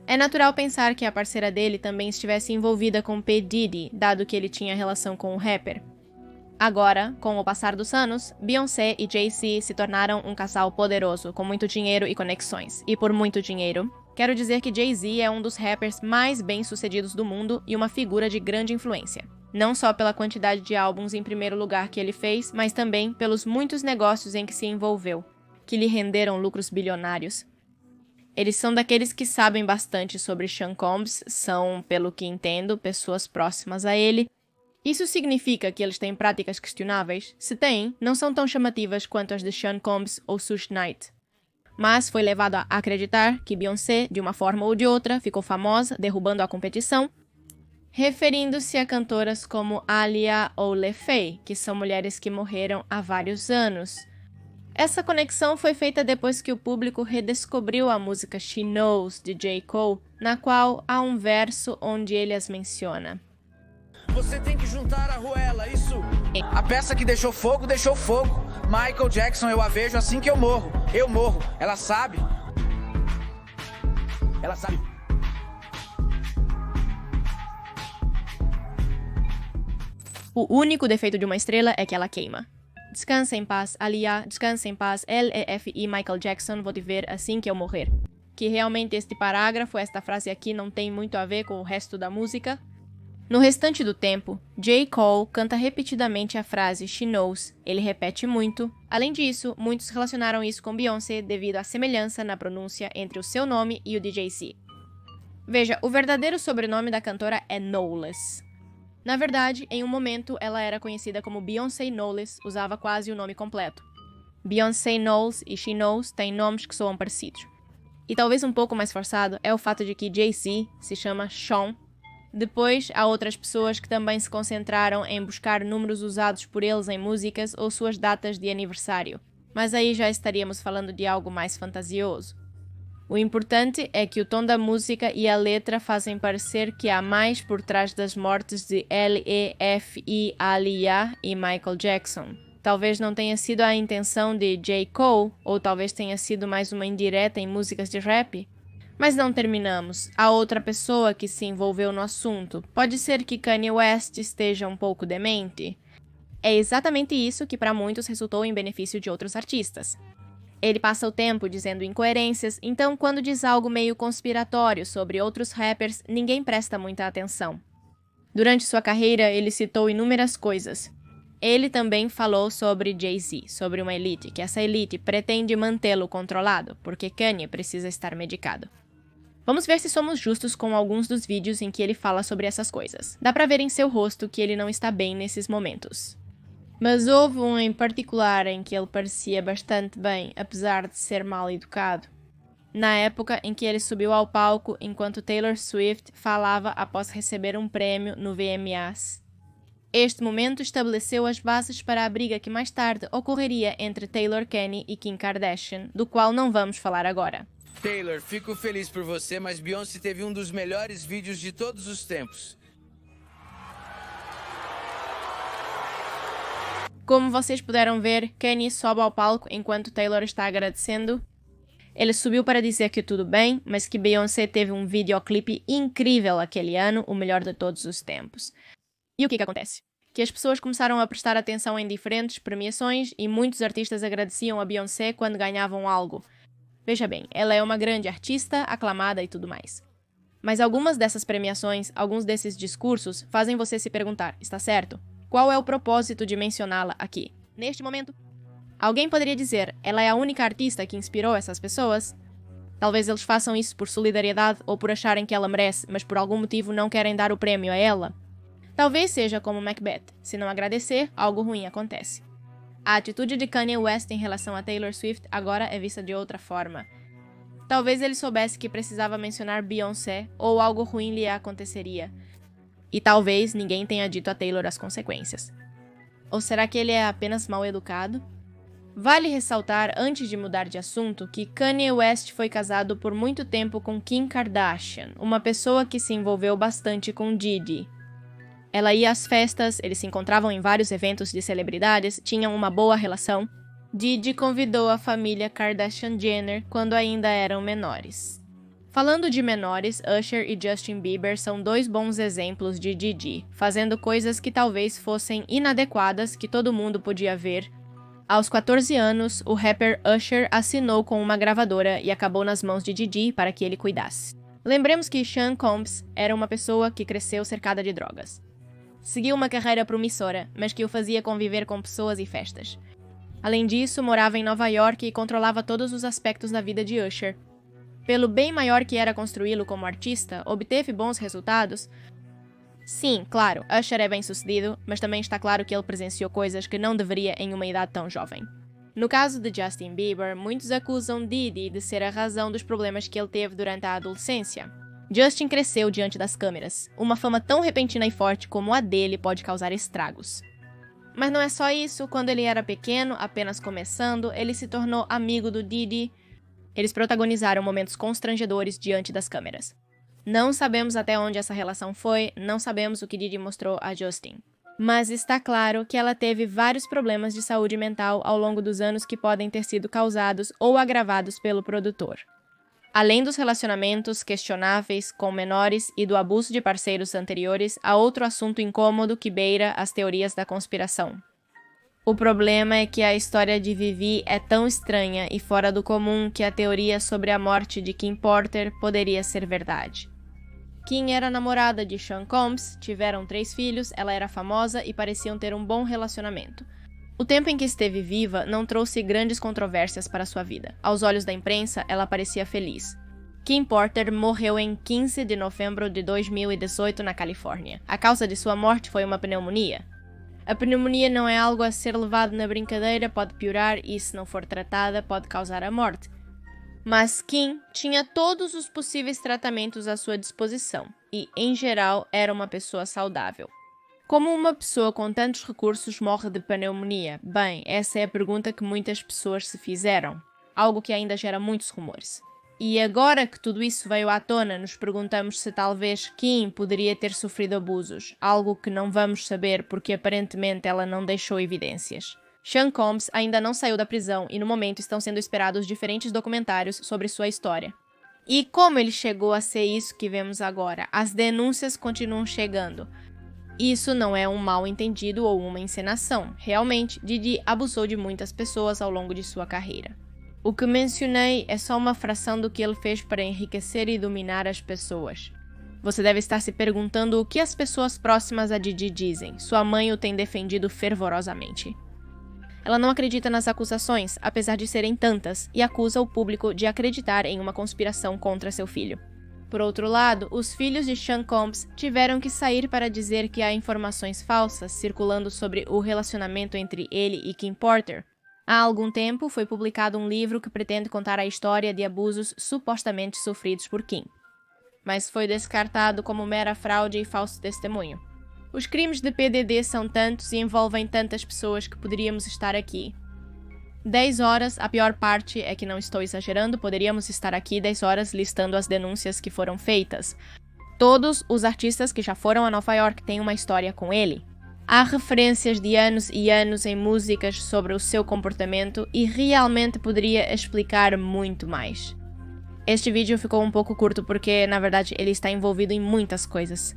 É natural pensar que a parceira dele também estivesse envolvida com P. Diddy, dado que ele tinha relação com o rapper. Agora, com o passar dos anos, Beyoncé e Jay-Z se tornaram um casal poderoso, com muito dinheiro e conexões. E por muito dinheiro, quero dizer que Jay-Z é um dos rappers mais bem-sucedidos do mundo e uma figura de grande influência. Não só pela quantidade de álbuns em primeiro lugar que ele fez, mas também pelos muitos negócios em que se envolveu, que lhe renderam lucros bilionários. Eles são daqueles que sabem bastante sobre Sean Combs, são, pelo que entendo, pessoas próximas a ele. Isso significa que eles têm práticas questionáveis? Se têm, não são tão chamativas quanto as de Sean Combs ou Suge Knight. Mas foi levado a acreditar que Beyoncé, de uma forma ou de outra, ficou famosa, derrubando a competição, referindo-se a cantoras como Aaliyah ou Le Faye, que são mulheres que morreram há vários anos. Essa conexão foi feita depois que o público redescobriu a música She Knows, de J. Cole, na qual há um verso onde ele as menciona. Você tem que juntar a arruela, isso. A peça que deixou fogo, deixou fogo. Michael Jackson, eu a vejo assim que eu morro. Eu morro. Ela sabe. Ela sabe. O único defeito de uma estrela é que ela queima. Descansa em paz, Aaliyah. Descansa em paz, LEFI Michael Jackson. Vou te ver assim que eu morrer. Que realmente este parágrafo, esta frase aqui, não tem muito a ver com o resto da música. No restante do tempo, J. Cole canta repetidamente a frase She Knows. Ele repete muito. Além disso, muitos relacionaram isso com Beyoncé devido à semelhança na pronúncia entre o seu nome e o de Jay-Z. Veja, o verdadeiro sobrenome da cantora é Knowles. Na verdade, em um momento, ela era conhecida como Beyoncé Knowles, usava quase o nome completo. Beyoncé Knowles e She Knows têm nomes que soam parecidos. E talvez um pouco mais forçado é o fato de que Jay-Z se chama Sean. Depois, há outras pessoas que também se concentraram em buscar números usados por eles em músicas ou suas datas de aniversário. Mas aí já estaríamos falando de algo mais fantasioso. O importante é que o tom da música e a letra fazem parecer que há mais por trás das mortes de LEFI, Aaliyah e Michael Jackson. Talvez não tenha sido a intenção de J. Cole, ou talvez tenha sido mais uma indireta em músicas de rap. Mas não terminamos. Há outra pessoa que se envolveu no assunto. Pode ser que Kanye West esteja um pouco demente? É exatamente isso que para muitos resultou em benefício de outros artistas. Ele passa o tempo dizendo incoerências, então quando diz algo meio conspiratório sobre outros rappers, ninguém presta muita atenção. Durante sua carreira, ele citou inúmeras coisas. Ele também falou sobre Jay-Z, sobre uma elite, que essa elite pretende mantê-lo controlado, porque Kanye precisa estar medicado. Vamos ver se somos justos com alguns dos vídeos em que ele fala sobre essas coisas. Dá pra ver em seu rosto que ele não está bem nesses momentos. Mas houve um em particular em que ele parecia bastante bem, apesar de ser mal educado. Na época em que ele subiu ao palco enquanto Taylor Swift falava após receber um prêmio no VMAs. Este momento estabeleceu as bases para a briga que mais tarde ocorreria entre Taylor Kinney e Kim Kardashian, do qual não vamos falar agora. Taylor, fico feliz por você, mas Beyoncé teve um dos melhores vídeos de todos os tempos. Como vocês puderam ver, Kanye sobe ao palco enquanto Taylor está agradecendo. Ele subiu para dizer que tudo bem, mas que Beyoncé teve um videoclipe incrível aquele ano, o melhor de todos os tempos. E o que acontece? Que as pessoas começaram a prestar atenção em diferentes premiações e muitos artistas agradeciam a Beyoncé quando ganhavam algo. Veja bem, ela é uma grande artista, aclamada e tudo mais. Mas algumas dessas premiações, alguns desses discursos, fazem você se perguntar, está certo? Qual é o propósito de mencioná-la aqui? Neste momento? Alguém poderia dizer, ela é a única artista que inspirou essas pessoas? Talvez eles façam isso por solidariedade ou por acharem que ela merece, mas por algum motivo não querem dar o prêmio a ela? Talvez seja como Macbeth, se não agradecer, algo ruim acontece. A atitude de Kanye West em relação a Taylor Swift agora é vista de outra forma. Talvez ele soubesse que precisava mencionar Beyoncé ou algo ruim lhe aconteceria. E talvez ninguém tenha dito a Taylor as consequências. Ou será que ele é apenas mal educado? Vale ressaltar, antes de mudar de assunto, que Kanye West foi casado por muito tempo com Kim Kardashian, uma pessoa que se envolveu bastante com Diddy. Ela ia às festas, eles se encontravam em vários eventos de celebridades, tinham uma boa relação. Diddy convidou a família Kardashian-Jenner quando ainda eram menores. Falando de menores, Usher e Justin Bieber são dois bons exemplos de Didi, fazendo coisas que talvez fossem inadequadas que todo mundo podia ver. Aos 14 anos, o rapper Usher assinou com uma gravadora e acabou nas mãos de Didi para que ele cuidasse. Lembremos que Sean Combs era uma pessoa que cresceu cercada de drogas. Seguiu uma carreira promissora, mas que o fazia conviver com pessoas e festas. Além disso, morava em Nova York e controlava todos os aspectos da vida de Usher. Pelo bem maior que era construí-lo como artista, obteve bons resultados. Sim, claro, Usher é bem-sucedido, mas também está claro que ele presenciou coisas que não deveria em uma idade tão jovem. No caso de Justin Bieber, muitos acusam Diddy de ser a razão dos problemas que ele teve durante a adolescência. Justin cresceu diante das câmeras. Uma fama tão repentina e forte como a dele pode causar estragos. Mas não é só isso. Quando ele era pequeno, apenas começando, ele se tornou amigo do Diddy. Eles protagonizaram momentos constrangedores diante das câmeras. Não sabemos até onde essa relação foi, não sabemos o que Diddy mostrou a Justin. Mas está claro que ela teve vários problemas de saúde mental ao longo dos anos que podem ter sido causados ou agravados pelo produtor. Além dos relacionamentos questionáveis com menores e do abuso de parceiros anteriores, há outro assunto incômodo que beira as teorias da conspiração. O problema é que a história de Vivi é tão estranha e fora do comum que a teoria sobre a morte de Kim Porter poderia ser verdade. Kim era namorada de Sean Combs, tiveram 3 filhos, ela era famosa e pareciam ter um bom relacionamento. O tempo em que esteve viva não trouxe grandes controvérsias para sua vida. Aos olhos da imprensa, ela parecia feliz. Kim Porter morreu em 15 de novembro de 2018 na Califórnia. A causa de sua morte foi uma pneumonia. A pneumonia não é algo a ser levado na brincadeira, pode piorar e, se não for tratada, pode causar a morte. Mas Kim tinha todos os possíveis tratamentos à sua disposição e, em geral, era uma pessoa saudável. Como uma pessoa com tantos recursos morre de pneumonia? Bem, essa é a pergunta que muitas pessoas se fizeram, algo que ainda gera muitos rumores. E agora que tudo isso veio à tona, nos perguntamos se talvez Kim poderia ter sofrido abusos, algo que não vamos saber porque aparentemente ela não deixou evidências. Sean Combs ainda não saiu da prisão e no momento estão sendo esperados diferentes documentários sobre sua história. E como ele chegou a ser isso que vemos agora? As denúncias continuam chegando. Isso não é um mal-entendido ou uma encenação. Realmente, Diddy abusou de muitas pessoas ao longo de sua carreira. O que mencionei é só uma fração do que ele fez para enriquecer e dominar as pessoas. Você deve estar se perguntando o que as pessoas próximas a Diddy dizem. Sua mãe o tem defendido fervorosamente. Ela não acredita nas acusações, apesar de serem tantas, e acusa o público de acreditar em uma conspiração contra seu filho. Por outro lado, os filhos de Sean Combs tiveram que sair para dizer que há informações falsas circulando sobre o relacionamento entre ele e Kim Porter. Há algum tempo foi publicado um livro que pretende contar a história de abusos supostamente sofridos por Kim, mas foi descartado como mera fraude e falso testemunho. Os crimes de PDD são tantos e envolvem tantas pessoas que poderíamos estar aqui 10 horas, a pior parte é que não estou exagerando, poderíamos estar aqui 10 horas listando as denúncias que foram feitas. Todos os artistas que já foram a Nova York têm uma história com ele. Há referências de anos e anos em músicas sobre o seu comportamento e realmente poderia explicar muito mais. Este vídeo ficou um pouco curto porque, na verdade, ele está envolvido em muitas coisas.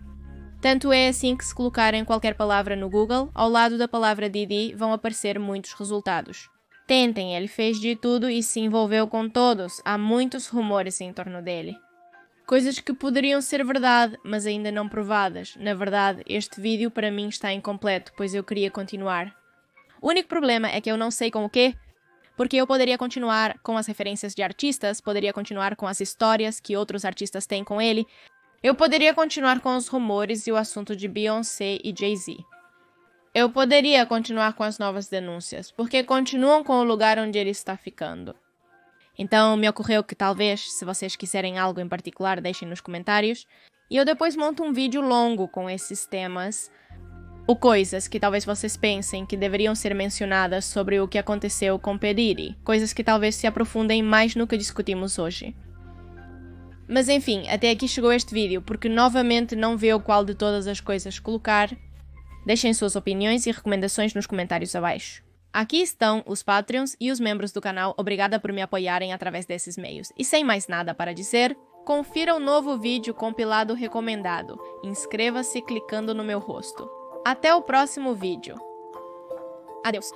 Tanto é assim que se colocarem qualquer palavra no Google, ao lado da palavra Diddy vão aparecer muitos resultados. Tentem, ele fez de tudo e se envolveu com todos, há muitos rumores em torno dele. Coisas que poderiam ser verdade, mas ainda não provadas. Na verdade, este vídeo para mim está incompleto, pois eu queria continuar. O único problema é que eu não sei com o quê, porque eu poderia continuar com as referências de artistas, poderia continuar com as histórias que outros artistas têm com ele, eu poderia continuar com os rumores e o assunto de Beyoncé e Jay-Z. Eu poderia continuar com as novas denúncias, porque continuam com o lugar onde ele está ficando. Então, me ocorreu que talvez, se vocês quiserem algo em particular, deixem nos comentários, e eu depois monto um vídeo longo com esses temas, ou coisas que talvez vocês pensem que deveriam ser mencionadas sobre o que aconteceu com P. Diddy, coisas que talvez se aprofundem mais no que discutimos hoje. Mas enfim, até aqui chegou este vídeo, porque novamente não vê qual de todas as coisas colocar. Deixem suas opiniões e recomendações nos comentários abaixo. Aqui estão os Patreons e os membros do canal, obrigada por me apoiarem através desses meios. E sem mais nada para dizer, Confira o novo vídeo compilado recomendado. Inscreva-se clicando no meu rosto. Até o próximo vídeo. Adeus.